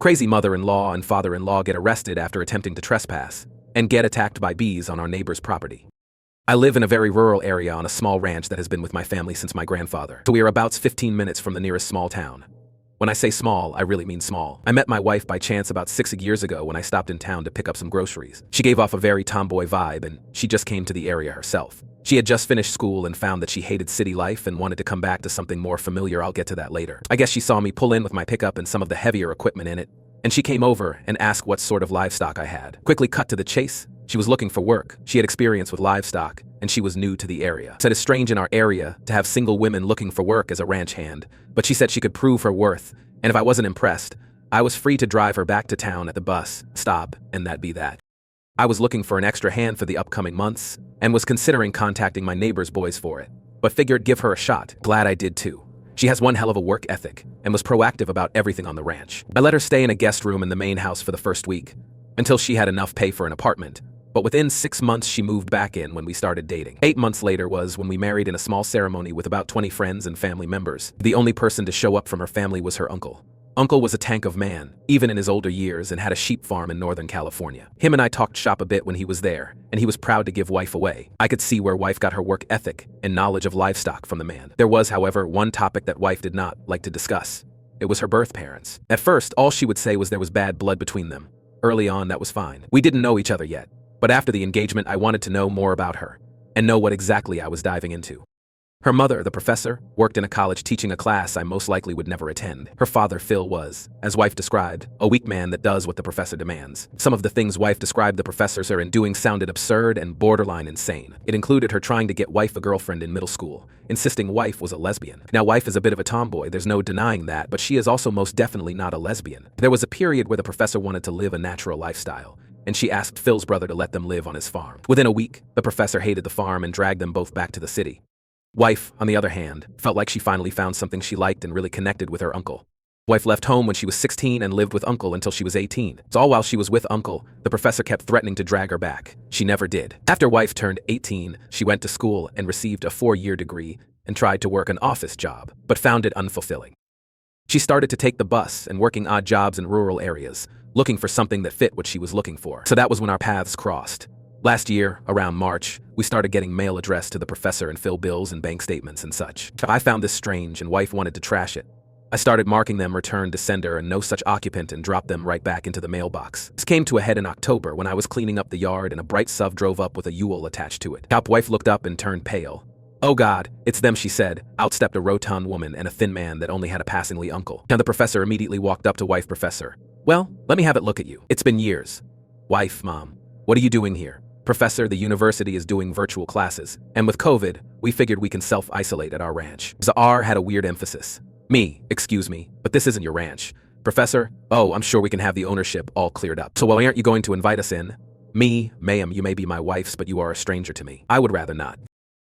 Crazy mother-in-law and father-in-law get arrested after attempting to trespass and get attacked by bees on our neighbor's property. I live in a very rural area on a small ranch that has been with my family since my grandfather, so we are about 15 minutes from the nearest small town. When I say small, I really mean small. I met my wife by chance about 6 years ago when I stopped in town to pick up some groceries. She gave off a very tomboy vibe, and she just came to the area herself. She had just finished school and found that she hated city life and wanted to come back to something more familiar. I'll get to that later. I guess she saw me pull in with my pickup and some of the heavier equipment in it, and she came over and asked what sort of livestock I had. Quickly cut to the chase. She was looking for work. She had experience with livestock, and she was new to the area. Said it's strange in our area to have single women looking for work as a ranch hand, but she said she could prove her worth, and if I wasn't impressed, I was free to drive her back to town at the bus stop, and that'd be that. I was looking for an extra hand for the upcoming months, and was considering contacting my neighbor's boys for it, but figured give her a shot. Glad I did too. She has one hell of a work ethic, and was proactive about everything on the ranch. I let her stay in a guest room in the main house for the first week, until she had enough pay for an apartment. But within 6 months, she moved back in when we started dating. 8 months later was when we married in a small ceremony with about 20 friends and family members. The only person to show up from her family was her uncle. Uncle was a tank of man, even in his older years, and had a sheep farm in Northern California. Him and I talked shop a bit when he was there, and he was proud to give wife away. I could see where wife got her work ethic and knowledge of livestock from the man. There was, however, one topic that wife did not like to discuss. It was her birth parents. At first, all she would say was there was bad blood between them. Early on, that was fine. We didn't know each other yet. But after the engagement, I wanted to know more about her and know what exactly I was diving into. Her mother, the professor, worked in a college teaching a class I most likely would never attend. Her father, Phil, was, as wife described, a weak man that does what the professor demands. Some of the things wife described the professors are in doing sounded absurd and borderline insane. It included her trying to get wife a girlfriend in middle school, insisting wife was a lesbian. Now, wife is a bit of a tomboy, there's no denying that, but she is also most definitely not a lesbian. There was a period where the professor wanted to live a natural lifestyle, and she asked Phil's brother to let them live on his farm. Within a week, the professor hated the farm and dragged them both back to the city. Wife, on the other hand, felt like she finally found something she liked and really connected with her uncle. Wife left home when she was 16 and lived with uncle until she was 18. So all while she was with uncle, the professor kept threatening to drag her back. She never did. After wife turned 18, she went to school and received a 4-year degree and tried to work an office job, but found it unfulfilling. She started to take the bus and working odd jobs in rural areas, looking for something that fit what she was looking for. So that was when our paths crossed. Last year, around March, we started getting mail addressed to the professor and fill bills and bank statements and such. I found this strange and wife wanted to trash it. I started marking them return to sender and no such occupant and dropped them right back into the mailbox. This came to a head in October when I was cleaning up the yard and a bright SUV drove up with a Yule attached to it. Top wife looked up and turned pale. "Oh God, it's them," she said. Out stepped a rotund woman and a thin man that only had a passingly uncle. Now the professor immediately walked up to wife. "Professor, well, let me have it look at you. It's been years." Wife, "Mom, what are you doing here?" "Professor, the university is doing virtual classes, and with COVID, we figured we can self-isolate at our ranch." The R had a weird emphasis. "Me, excuse me, but this isn't your ranch." "Professor, oh, I'm sure we can have the ownership all cleared up. So why aren't you going to invite us in?" "Me, ma'am, you may be my wife's, but you are a stranger to me. I would rather not."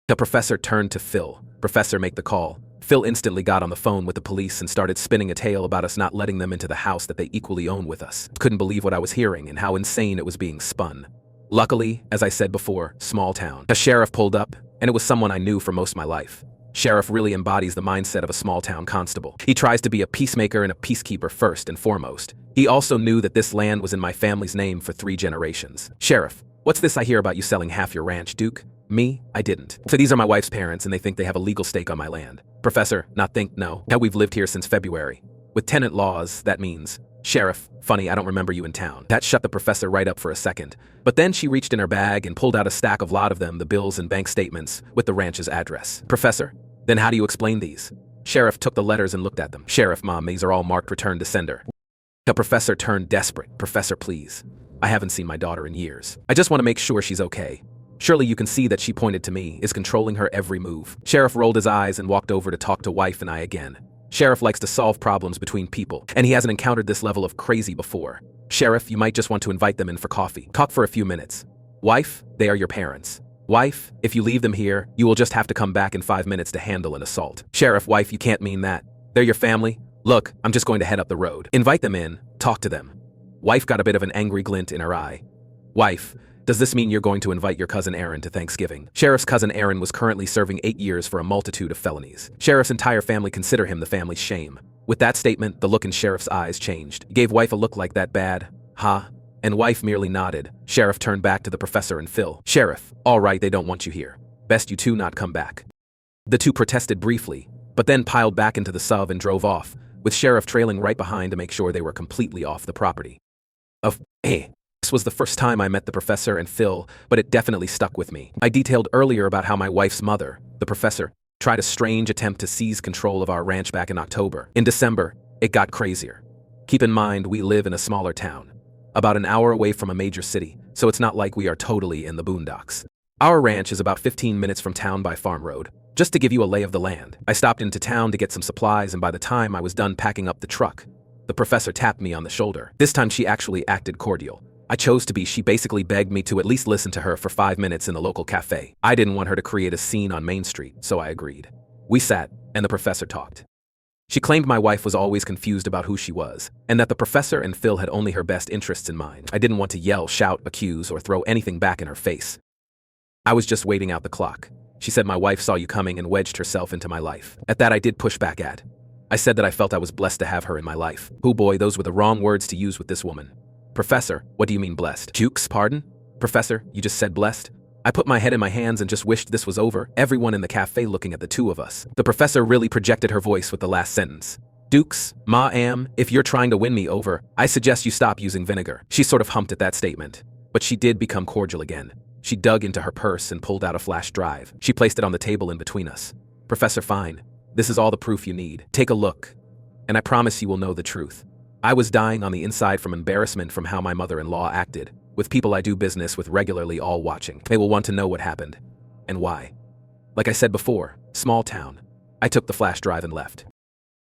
The professor turned to Phil. "Professor, make the call." Phil instantly got on the phone with the police and started spinning a tale about us not letting them into the house that they equally own with us. Couldn't believe what I was hearing and how insane it was being spun. Luckily, as I said before, small town. A sheriff pulled up, and it was someone I knew for most of my life. Sheriff really embodies the mindset of a small town constable. He tries to be a peacemaker and a peacekeeper first and foremost. He also knew that this land was in my family's name for 3 generations. "Sheriff, what's this I hear about you selling half your ranch, Duke?" "Me? I didn't." "So these are my wife's parents and they think they have a legal stake on my land." "Professor, not think, no. Now we've lived here since February. With tenant laws, that means..." "Sheriff, funny, I don't remember you in town." That shut the professor right up for a second. But then she reached in her bag and pulled out a stack of lot of them, the bills and bank statements, with the ranch's address. "Professor, then how do you explain these?" Sheriff took the letters and looked at them. "Sheriff, Mom, these are all marked return to sender." The professor turned desperate. "Professor, please. I haven't seen my daughter in years. I just want to make sure she's okay. Surely you can see that she pointed to me, is controlling her every move." Sheriff rolled his eyes and walked over to talk to wife and I again. Sheriff likes to solve problems between people, and he hasn't encountered this level of crazy before. "Sheriff, you might just want to invite them in for coffee. Talk for a few minutes." "Wife, they are your parents. Wife, if you leave them here, you will just have to come back in 5 minutes to handle an assault." "Sheriff, wife, you can't mean that. They're your family. Look, I'm just going to head up the road." "Invite them in. Talk to them." Wife got a bit of an angry glint in her eye. "Wife, does this mean you're going to invite your cousin Aaron to Thanksgiving?" Sheriff's cousin Aaron was currently serving 8 years for a multitude of felonies. Sheriff's entire family consider him the family's shame. With that statement, the look in Sheriff's eyes changed. He gave wife a look like that bad, huh? And wife merely nodded. Sheriff turned back to the professor and Phil. Sheriff, all right, they don't want you here. Best you two not come back. The two protested briefly, but then piled back into the sub and drove off, with Sheriff trailing right behind to make sure they were completely off the property. This was the first time I met the professor and Phil, but it definitely stuck with me. I detailed earlier about how my wife's mother, the professor, tried a strange attempt to seize control of our ranch back in October. In December, it got crazier. Keep in mind, we live in a smaller town, about an hour away from a major city, so it's not like we are totally in the boondocks. Our ranch is about 15 minutes from town by farm road. Just to give you a lay of the land, I stopped into town to get some supplies, and by the time I was done packing up the truck, the professor tapped me on the shoulder. This time she actually acted cordial. I chose to be. She basically begged me to at least listen to her for 5 minutes in the local cafe. I didn't want her to create a scene on Main Street, so I agreed. We sat, and the professor talked. She claimed my wife was always confused about who she was, and that the professor and Phil had only her best interests in mind. I didn't want to yell, shout, accuse, or throw anything back in her face. I was just waiting out the clock. She said my wife saw you coming and wedged herself into my life. At that I did push back at. I said that I felt I was blessed to have her in my life. Oh boy, those were the wrong words to use with this woman. Professor, what do you mean blessed? Jukes, pardon? Professor, you just said blessed? I put my head in my hands and just wished this was over, everyone in the cafe looking at the two of us. The professor really projected her voice with the last sentence. Dukes, ma'am, if you're trying to win me over, I suggest you stop using vinegar. She sort of humped at that statement, but she did become cordial again. She dug into her purse and pulled out a flash drive. She placed it on the table in between us. Professor, fine. This is all the proof you need. Take a look, and I promise you will know the truth. I was dying on the inside from embarrassment from how my mother-in-law acted, with people I do business with regularly all watching. They will want to know what happened, and why. Like I said before, small town. I took the flash drive and left.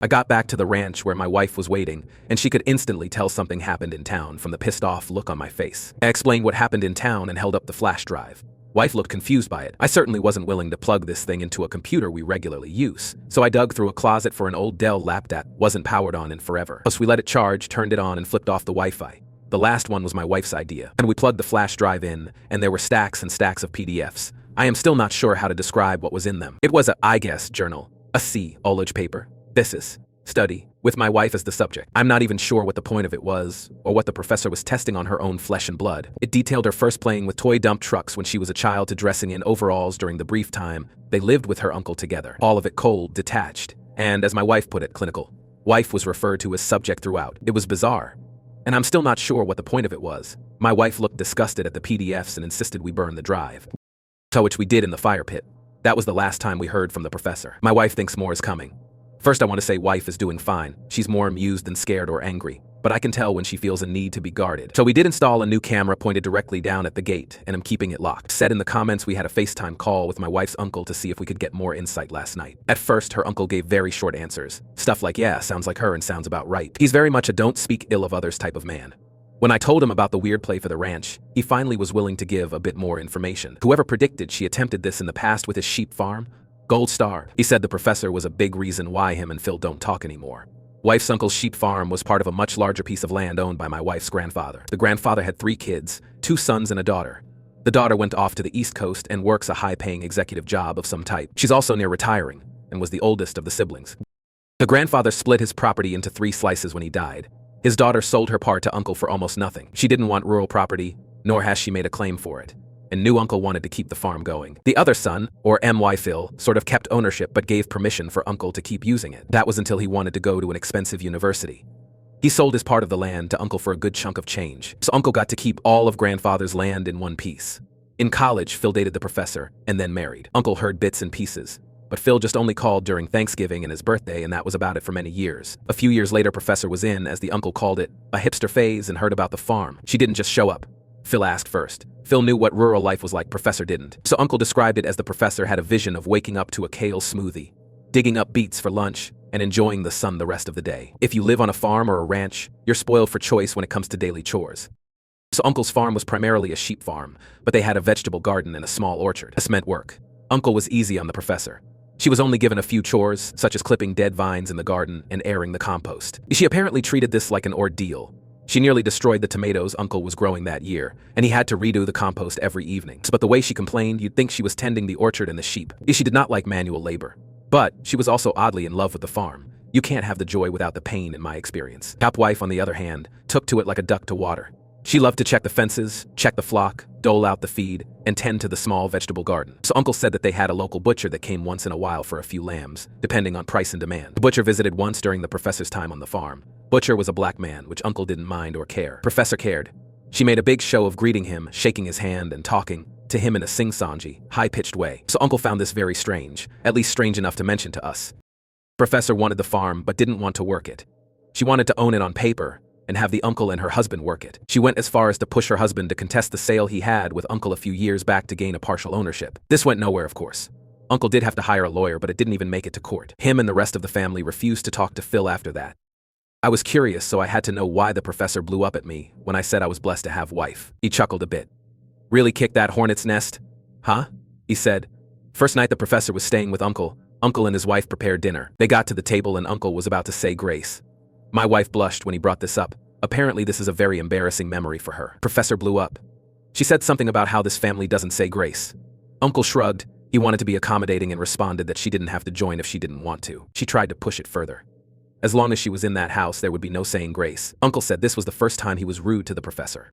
I got back to the ranch where my wife was waiting, and she could instantly tell something happened in town from the pissed-off look on my face. I explained what happened in town and held up the flash drive. Wife looked confused by it. I certainly wasn't willing to plug this thing into a computer we regularly use, so I dug through a closet for an old Dell laptop that wasn't powered on in forever. Plus we let it charge, turned it on, and flipped off the Wi-Fi. The last one was my wife's idea, and we plugged the flash drive in, and there were stacks and stacks of PDFs. I am still not sure how to describe what was in them. It was a, I guess, journal, a olage paper, thesis, study, with my wife as the subject. I'm not even sure what the point of it was, or what the professor was testing on her own flesh and blood. It detailed her first playing with toy dump trucks when she was a child to dressing in overalls during the brief time they lived with her uncle together. All of it cold, detached, and, as my wife put it, clinical. Wife was referred to as subject throughout. It was bizarre, and I'm still not sure what the point of it was. My wife looked disgusted at the PDFs and insisted we burn the drive. So which we did in the fire pit. That was the last time we heard from the professor. My wife thinks more is coming. First, I want to say wife is doing fine. She's more amused than scared or angry, but I can tell when she feels a need to be guarded. So we did install a new camera pointed directly down at the gate, and I'm keeping it locked. Said in the comments we had a FaceTime call with my wife's uncle to see if we could get more insight last night. At first, her uncle gave very short answers. Stuff like, yeah, sounds like her and sounds about right. He's very much a don't speak ill of others type of man. When I told him about the weird play for the ranch, he finally was willing to give a bit more information. Whoever predicted she attempted this in the past with his sheep farm? Gold star. He said the professor was a big reason why him and Phil don't talk anymore. Wife's uncle's sheep farm was part of a much larger piece of land owned by my wife's grandfather. The grandfather had 3 kids, 2 sons and a daughter. The daughter went off to the East Coast and works a high-paying executive job of some type. She's also near retiring and was the oldest of the siblings. The grandfather split his property into 3 slices when he died. His daughter sold her part to uncle for almost nothing. She didn't want rural property, nor has she made a claim for it. And new uncle wanted to keep the farm going. The other son, or M.Y. Phil, sort of kept ownership but gave permission for uncle to keep using it. That was until he wanted to go to an expensive university. He sold his part of the land to uncle for a good chunk of change, so uncle got to keep all of grandfather's land in one piece. In college, Phil dated the professor and then married. Uncle heard bits and pieces, but Phil just only called during Thanksgiving and his birthday, and that was about it for many years. A few years later, professor was in, as the uncle called it, a hipster phase and heard about the farm. She didn't just show up. Phil asked first. Phil knew what rural life was like, professor didn't. So uncle described it as the professor had a vision of waking up to a kale smoothie, digging up beets for lunch, and enjoying the sun the rest of the day. If you live on a farm or a ranch, you're spoiled for choice when it comes to daily chores. So uncle's farm was primarily a sheep farm, but they had a vegetable garden and a small orchard. This meant work. Uncle was easy on the professor. She was only given a few chores, such as clipping dead vines in the garden and airing the compost. She apparently treated this like an ordeal. She nearly destroyed the tomatoes uncle was growing that year, and he had to redo the compost every evening. But the way she complained, you'd think she was tending the orchard and the sheep. She did not like manual labor. But she was also oddly in love with the farm. You can't have the joy without the pain in my experience. Top wife, on the other hand, took to it like a duck to water. She loved to check the fences, check the flock, dole out the feed, and tend to the small vegetable garden. So Uncle said that they had a local butcher that came once in a while for a few lambs, depending on price and demand. The butcher visited once during the professor's time on the farm. Butcher was a black man, which Uncle didn't mind or care. Professor cared. She made a big show of greeting him, shaking his hand and talking to him in a sing-songy, high-pitched way. So Uncle found this very strange, at least strange enough to mention to us. Professor wanted the farm but didn't want to work it. She wanted to own it on paper and have the uncle and her husband work it. She went as far as to push her husband to contest the sale he had with Uncle a few years back to gain a partial ownership. This went nowhere, of course. Uncle did have to hire a lawyer, but it didn't even make it to court. Him and the rest of the family refused to talk to Phil after that. I was curious, so I had to know why the professor blew up at me when I said I was blessed to have wife. He chuckled a bit. Really kick that hornet's nest? Huh? He said. First night the professor was staying with Uncle. Uncle and his wife prepared dinner. They got to the table and Uncle was about to say grace. My wife blushed when he brought this up. Apparently this is a very embarrassing memory for her. Professor blew up. She said something about how this family doesn't say grace. Uncle shrugged. He wanted to be accommodating and responded that she didn't have to join if she didn't want to. She tried to push it further. As long as she was in that house, there would be no saying grace. Uncle said this was the first time he was rude to the professor.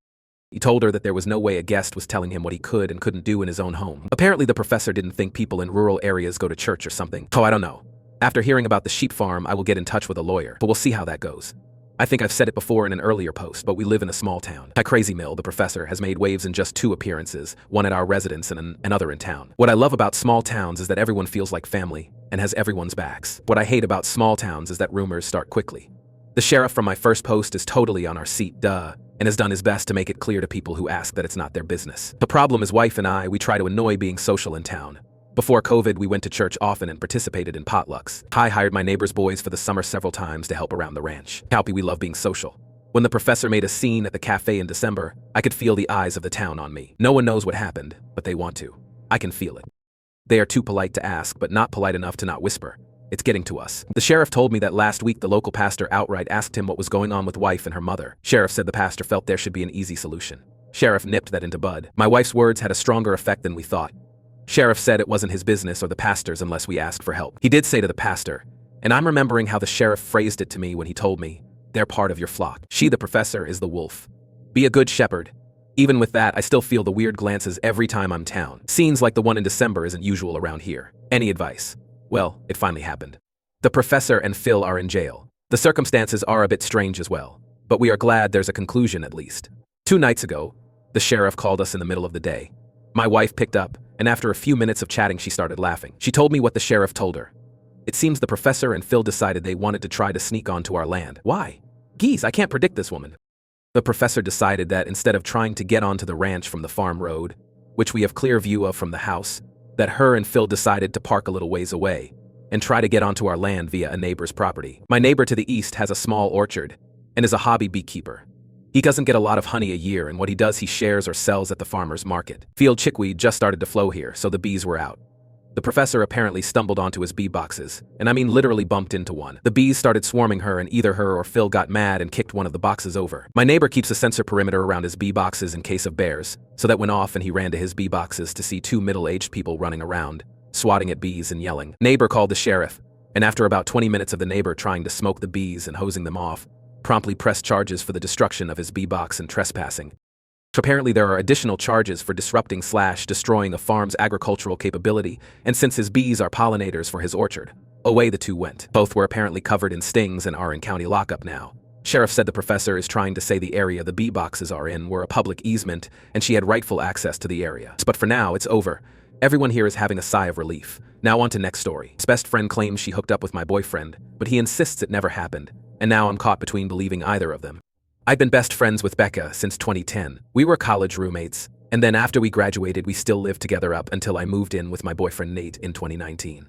He told her that there was no way a guest was telling him what he could and couldn't do in his own home. Apparently the professor didn't think people in rural areas go to church or something. Oh, I don't know. After hearing about the sheep farm, I will get in touch with a lawyer, but we'll see how that goes. I think I've said it before in an earlier post, but we live in a small town. At Crazy Mill, the professor has made waves in just 2 appearances, one at our residence and another in town. What I love about small towns is that everyone feels like family and has everyone's backs. What I hate about small towns is that rumors start quickly. The sheriff from my first post is totally on our seat, duh, and has done his best to make it clear to people who ask that it's not their business. The problem is wife and we try to annoy being social in town. Before COVID, we went to church often and participated in potlucks. I hired my neighbor's boys for the summer several times to help around the ranch. Calpy, we love being social. When the professor made a scene at the cafe in December, I could feel the eyes of the town on me. No one knows what happened, but they want to. I can feel it. They are too polite to ask, but not polite enough to not whisper. It's getting to us. The sheriff told me that last week the local pastor outright asked him what was going on with wife and her mother. Sheriff said the pastor felt there should be an easy solution. Sheriff nipped that into bud. My wife's words had a stronger effect than we thought. Sheriff said it wasn't his business or the pastor's unless we asked for help. He did say to the pastor, and I'm remembering how the sheriff phrased it to me when he told me, they're part of your flock. She, the professor, is the wolf. Be a good shepherd. Even with that, I still feel the weird glances every time I'm town. Scenes like the one in December isn't usual around here. Any advice? Well, it finally happened. The professor and Phil are in jail. The circumstances are a bit strange as well, but we are glad there's a conclusion at least. 2 nights ago, the sheriff called us in the middle of the day. My wife picked up, and after a few minutes of chatting, she started laughing. She told me what the sheriff told her. It seems the professor and Phil decided they wanted to try to sneak onto our land. Why? Geez, I can't predict this woman. The professor decided that instead of trying to get onto the ranch from the farm road, which we have clear view of from the house, that her and Phil decided to park a little ways away and try to get onto our land via a neighbor's property. My neighbor to the east has a small orchard and is a hobby beekeeper. He doesn't get a lot of honey a year, and what he does he shares or sells at the farmer's market. Field chickweed just started to flow here, so the bees were out. The professor apparently stumbled onto his bee boxes, and I mean literally bumped into one. The bees started swarming her, and either her or Phil got mad and kicked one of the boxes over. My neighbor keeps a sensor perimeter around his bee boxes in case of bears, so that went off and he ran to his bee boxes to see 2 middle-aged people running around, swatting at bees and yelling. Neighbor called the sheriff, and after about 20 minutes of the neighbor trying to smoke the bees and hosing them off, promptly pressed charges for the destruction of his bee box and trespassing. Apparently there are additional charges for disrupting/destroying a farm's agricultural capability, and since his bees are pollinators for his orchard, away the 2 went. Both were apparently covered in stings and are in county lockup now. Sheriff said the professor is trying to say the area the bee boxes are in were a public easement and she had rightful access to the area. But for now, it's over. Everyone here is having a sigh of relief. Now on to next story. His best friend claims she hooked up with my boyfriend, but he insists it never happened, and now I'm caught between believing either of them. I've been best friends with Becca since 2010. We were college roommates, and then after we graduated we still lived together up until I moved in with my boyfriend Nate in 2019.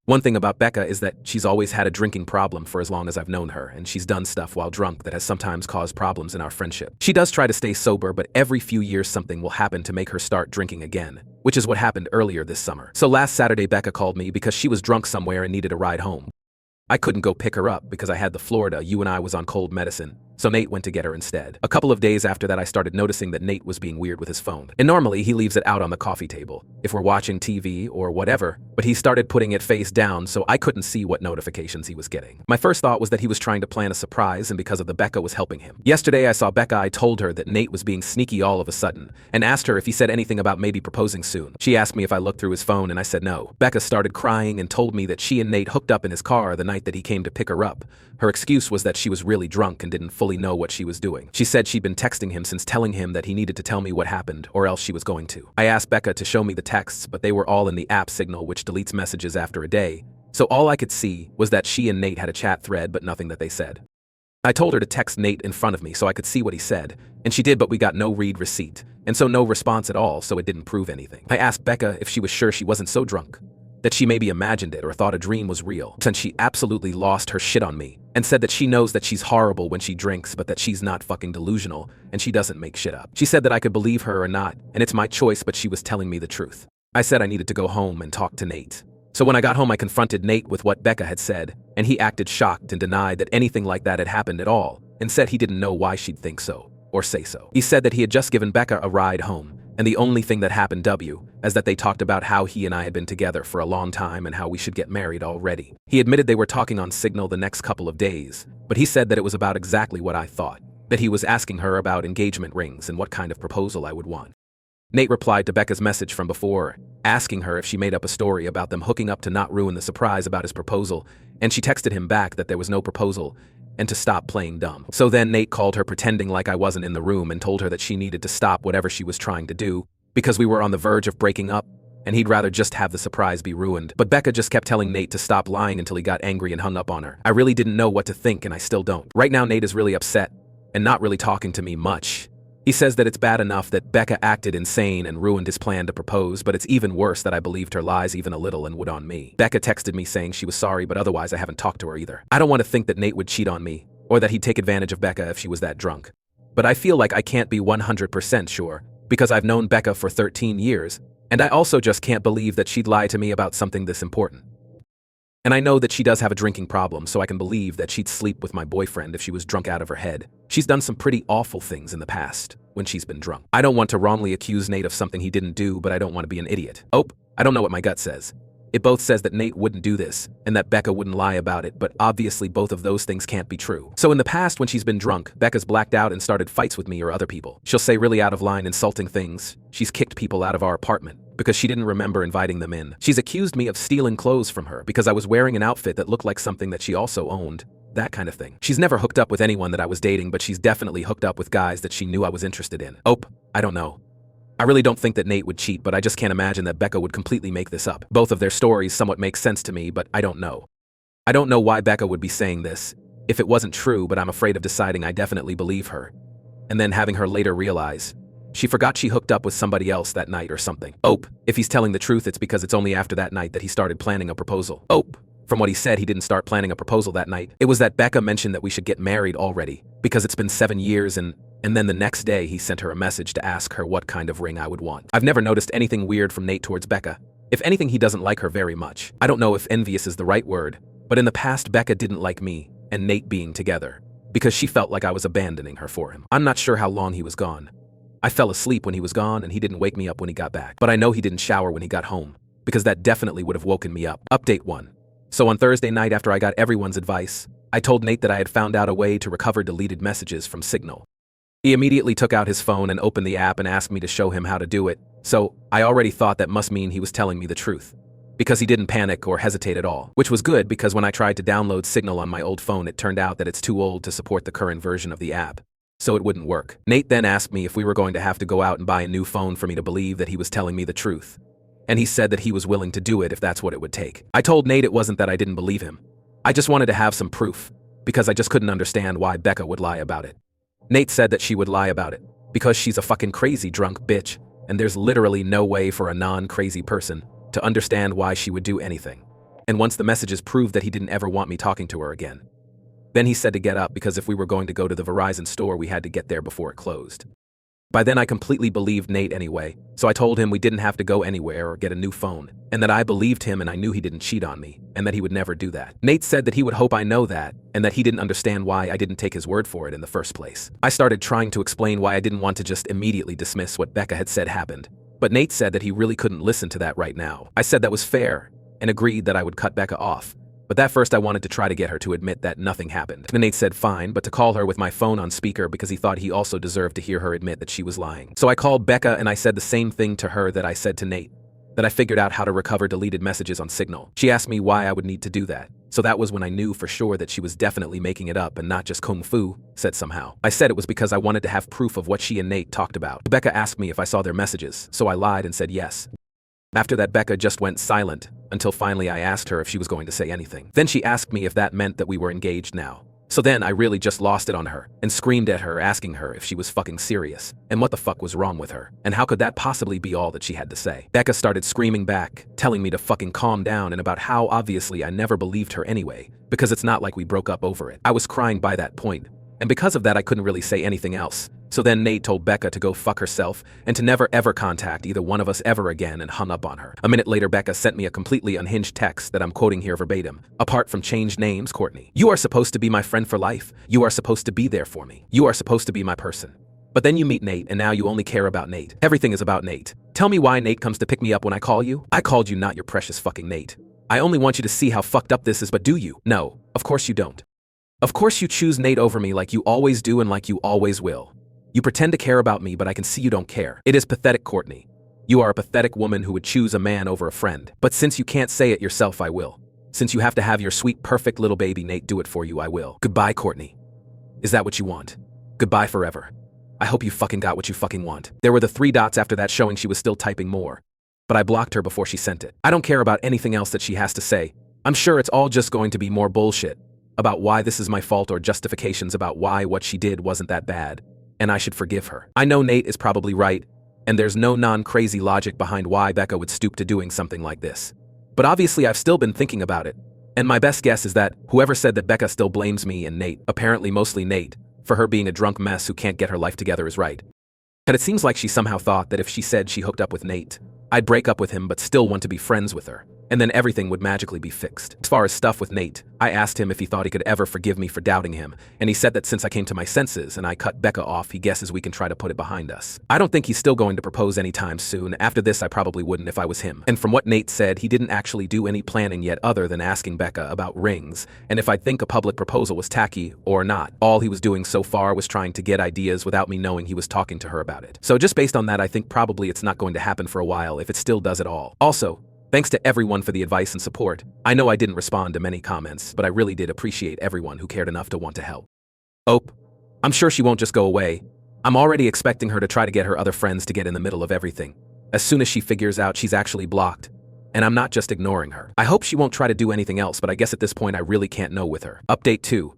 One thing about Becca is that she's always had a drinking problem for as long as I've known her, and she's done stuff while drunk that has sometimes caused problems in our friendship. She does try to stay sober, but every few years something will happen to make her start drinking again, which is what happened earlier this summer. So last Saturday Becca called me because she was drunk somewhere and needed a ride home. I couldn't go pick her up because I had the Florida, you and I was on cold medicine, so Nate went to get her instead. A couple of days after that, I started noticing that Nate was being weird with his phone. And normally, he leaves it out on the coffee table, if we're watching TV or whatever, but he started putting it face down so I couldn't see what notifications he was getting. My first thought was that he was trying to plan a surprise, and because of the Becca was helping him. Yesterday, I saw Becca. I told her that Nate was being sneaky all of a sudden, and asked her if he said anything about maybe proposing soon. She asked me if I looked through his phone, and I said no. Becca started crying and told me that she and Nate hooked up in his car the night that he came to pick her up. Her excuse was that she was really drunk and didn't fully know what she was doing. She said she'd been texting him since, telling him that he needed to tell me what happened or else she was going to. I asked Becca to show me the texts, but they were all in the app Signal, which deletes messages after a day, so all I could see was that she and Nate had a chat thread but nothing that they said. I told her to text Nate in front of me so I could see what he said, and she did, but we got no read receipt, and so no response at all, so it didn't prove anything. I asked Becca if she was sure she wasn't so drunk, that she maybe imagined it or thought a dream was real, since she absolutely lost her shit on me, and said that she knows that she's horrible when she drinks, but that she's not fucking delusional, and she doesn't make shit up. She said that I could believe her or not, and it's my choice, but she was telling me the truth. I said I needed to go home and talk to Nate. So when I got home, I confronted Nate with what Becca had said, and he acted shocked and denied that anything like that had happened at all, and said he didn't know why she'd think so, or say so. He said that he had just given Becca a ride home, and the only thing that happened is that they talked about how he and I had been together for a long time and how we should get married already. He admitted they were talking on Signal the next couple of days, but he said that it was about exactly what I thought, that he was asking her about engagement rings and what kind of proposal I would want. Nate replied to Becca's message from before, asking her if she made up a story about them hooking up to not ruin the surprise about his proposal, and she texted him back that there was no proposal and to stop playing dumb. So then Nate called her pretending like I wasn't in the room and told her that she needed to stop whatever she was trying to do because we were on the verge of breaking up and he'd rather just have the surprise be ruined. But Becca just kept telling Nate to stop lying until he got angry and hung up on her. I really didn't know what to think, and I still don't. Right now, Nate is really upset and not really talking to me much. He says that it's bad enough that Becca acted insane and ruined his plan to propose, but it's even worse that I believed her lies even a little and would on me. Becca texted me saying she was sorry, but otherwise I haven't talked to her either. I don't want to think that Nate would cheat on me, or that he'd take advantage of Becca if she was that drunk. But I feel like I can't be 100% sure, because I've known Becca for 13 years, and I also just can't believe that she'd lie to me about something this important. And I know that she does have a drinking problem, so I can believe that she'd sleep with my boyfriend if she was drunk out of her head. She's done some pretty awful things in the past when she's been drunk. I don't want to wrongly accuse Nate of something he didn't do, but I don't want to be an idiot. Oh, I don't know what my gut says. It both says that Nate wouldn't do this and that Becca wouldn't lie about it, but obviously both of those things can't be true. So in the past, when she's been drunk, Becca's blacked out and started fights with me or other people. She'll say really out of line, insulting things. She's kicked people out of our apartment because she didn't remember inviting them in. She's accused me of stealing clothes from her because I was wearing an outfit that looked like something that she also owned. That kind of thing. She's never hooked up with anyone that I was dating, but she's definitely hooked up with guys that she knew I was interested in. Oh, I don't know. I really don't think that Nate would cheat, but I just can't imagine that Becca would completely make this up. Both of their stories somewhat make sense to me, but I don't know. I don't know why Becca would be saying this if it wasn't true, but I'm afraid of deciding I definitely believe her, and then having her later realize she forgot she hooked up with somebody else that night or something. Oh, if he's telling the truth, it's because it's only after that night that he started planning a proposal. Oh, from what he said, he didn't start planning a proposal that night. It was that Becca mentioned that we should get married already because it's been 7 years, and then the next day he sent her a message to ask her what kind of ring I would want. I've never noticed anything weird from Nate towards Becca. If anything, he doesn't like her very much. I don't know if envious is the right word, but in the past, Becca didn't like me and Nate being together because she felt like I was abandoning her for him. I'm not sure how long he was gone. I fell asleep when he was gone and he didn't wake me up when he got back. But I know he didn't shower when he got home because that definitely would have woken me up. Update 1. So on Thursday night, after I got everyone's advice, I told Nate that I had found out a way to recover deleted messages from Signal. He immediately took out his phone and opened the app and asked me to show him how to do it, so I already thought that must mean he was telling me the truth, because he didn't panic or hesitate at all, which was good because when I tried to download Signal on my old phone, it turned out that it's too old to support the current version of the app, so it wouldn't work. Nate then asked me if we were going to have to go out and buy a new phone for me to believe that he was telling me the truth, and he said that he was willing to do it if that's what it would take. I told Nate it wasn't that I didn't believe him. I just wanted to have some proof, because I just couldn't understand why Becca would lie about it. Nate said that she would lie about it because she's a fucking crazy drunk bitch, and there's literally no way for a non-crazy person to understand why she would do anything. And once the messages proved that he didn't ever want me talking to her again. Then he said to get up because if we were going to go to the Verizon store, we had to get there before it closed. By then I completely believed Nate anyway, so I told him we didn't have to go anywhere or get a new phone, and that I believed him and I knew he didn't cheat on me, and that he would never do that. Nate said that he would hope I know that, and that he didn't understand why I didn't take his word for it in the first place. I started trying to explain why I didn't want to just immediately dismiss what Becca had said happened, but Nate said that he really couldn't listen to that right now. I said that was fair, and agreed that I would cut Becca off. But that first I wanted to try to get her to admit that nothing happened. And Nate said fine, but to call her with my phone on speaker because he thought he also deserved to hear her admit that she was lying. So I called Becca and I said the same thing to her that I said to Nate, that I figured out how to recover deleted messages on Signal. She asked me why I would need to do that. So that was when I knew for sure that she was definitely making it up and not just kung fu, said somehow. I said it was because I wanted to have proof of what she and Nate talked about. Becca asked me if I saw their messages, so I lied and said yes. After that, Becca just went silent, until finally I asked her if she was going to say anything. Then she asked me if that meant that we were engaged now. So then I really just lost it on her, and screamed at her asking her if she was fucking serious, and what the fuck was wrong with her, and how could that possibly be all that she had to say. Becca started screaming back, telling me to fucking calm down and about how obviously I never believed her anyway, because it's not like we broke up over it. I was crying by that point, and because of that I couldn't really say anything else. So then Nate told Becca to go fuck herself and to never ever contact either one of us ever again and hung up on her. A minute later, Becca sent me a completely unhinged text that I'm quoting here verbatim. Apart from changed names, Courtney. You are supposed to be my friend for life. You are supposed to be there for me. You are supposed to be my person. But then you meet Nate and now you only care about Nate. Everything is about Nate. Tell me why Nate comes to pick me up when I call you? I called you, not your precious fucking Nate. I only want you to see how fucked up this is, but do you? No, of course you don't. Of course you choose Nate over me like you always do and like you always will. You pretend to care about me, but I can see you don't care. It is pathetic, Courtney. You are a pathetic woman who would choose a man over a friend. But since you can't say it yourself, I will. Since you have to have your sweet, perfect little baby Nate do it for you, I will. Goodbye, Courtney. Is that what you want? Goodbye forever. I hope you fucking got what you fucking want. There were the 3 dots after that showing she was still typing more. But I blocked her before she sent it. I don't care about anything else that she has to say. I'm sure it's all just going to be more bullshit about why this is my fault or justifications about why what she did wasn't that bad, and I should forgive her. I know Nate is probably right, and there's no non-crazy logic behind why Becca would stoop to doing something like this. But obviously I've still been thinking about it, and my best guess is that whoever said that Becca still blames me and Nate, apparently mostly Nate, for her being a drunk mess who can't get her life together is right. And it seems like she somehow thought that if she said she hooked up with Nate, I'd break up with him but still want to be friends with her, and then everything would magically be fixed. As far as stuff with Nate, I asked him if he thought he could ever forgive me for doubting him, and he said that since I came to my senses and I cut Becca off, he guesses we can try to put it behind us. I don't think he's still going to propose anytime soon. After this, I probably wouldn't if I was him. And from what Nate said, he didn't actually do any planning yet other than asking Becca about rings, and if I'd think a public proposal was tacky or not. All he was doing so far was trying to get ideas without me knowing he was talking to her about it. So just based on that, I think probably it's not going to happen for a while if it still does at all. Also, thanks to everyone for the advice and support. I know I didn't respond to many comments, but I really did appreciate everyone who cared enough to want to help. Ope, I'm sure she won't just go away. I'm already expecting her to try to get her other friends to get in the middle of everything, as soon as she figures out she's actually blocked. And I'm not just ignoring her. I hope she won't try to do anything else, but I guess at this point I really can't know with her. Update 2.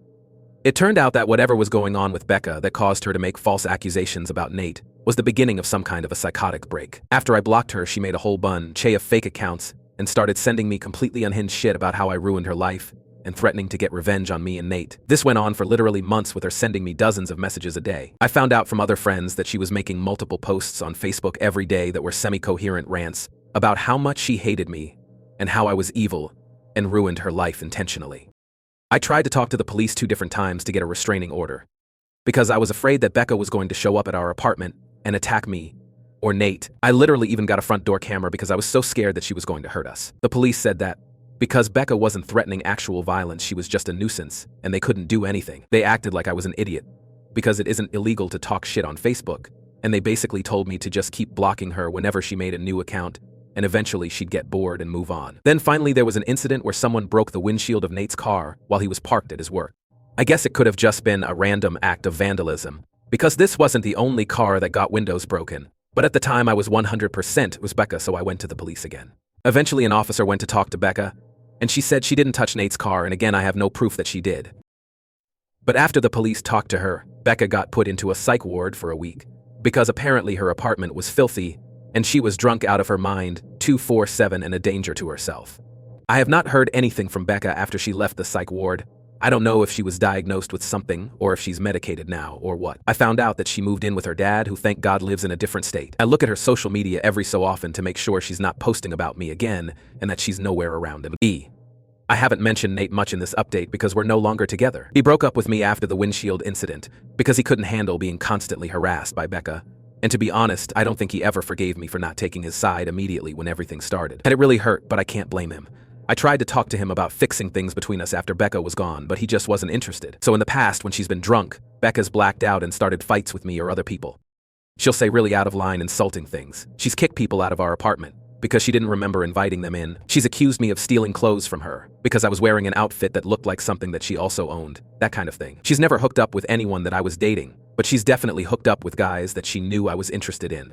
It turned out that whatever was going on with Becca that caused her to make false accusations about Nate was the beginning of some kind of a psychotic break. After I blocked her, she made a whole bunch of fake accounts and started sending me completely unhinged shit about how I ruined her life and threatening to get revenge on me and Nate. This went on for literally months with her sending me dozens of messages a day. I found out from other friends that she was making multiple posts on Facebook every day that were semi-coherent rants about how much she hated me and how I was evil and ruined her life intentionally. I tried to talk to the police 2 different times to get a restraining order because I was afraid that Becca was going to show up at our apartment and attack me or Nate. I literally even got a front door camera because I was so scared that she was going to hurt us. The police said that because Becca wasn't threatening actual violence, she was just a nuisance and they couldn't do anything. They acted like I was an idiot because it isn't illegal to talk shit on Facebook, and they basically told me to just keep blocking her whenever she made a new account, and eventually she'd get bored and move on. Then finally there was an incident where someone broke the windshield of Nate's car while he was parked at his work. I guess it could have just been a random act of vandalism, because this wasn't the only car that got windows broken. But at the time I was 100% was Becca, so I went to the police again. Eventually an officer went to talk to Becca, and she said she didn't touch Nate's car, and again I have no proof that she did. But after the police talked to her, Becca got put into a psych ward for a week, because apparently her apartment was filthy, and she was drunk out of her mind 24/7 and a danger to herself. I have not heard anything from Becca after she left the psych ward, I don't know if she was diagnosed with something or if she's medicated now or what. I found out that she moved in with her dad, who thank God lives in a different state. I look at her social media every so often to make sure she's not posting about me again and that she's nowhere around him. I haven't mentioned Nate much in this update because we're no longer together. He broke up with me after the windshield incident because he couldn't handle being constantly harassed by Becca. And to be honest, I don't think he ever forgave me for not taking his side immediately when everything started. And it really hurt, but I can't blame him. I tried to talk to him about fixing things between us after Becca was gone, but he just wasn't interested. So in the past, when she's been drunk, Becca's blacked out and started fights with me or other people. She'll say really out of line, insulting things. She's kicked people out of our apartment because she didn't remember inviting them in. She's accused me of stealing clothes from her because I was wearing an outfit that looked like something that she also owned, that kind of thing. She's never hooked up with anyone that I was dating, but she's definitely hooked up with guys that she knew I was interested in.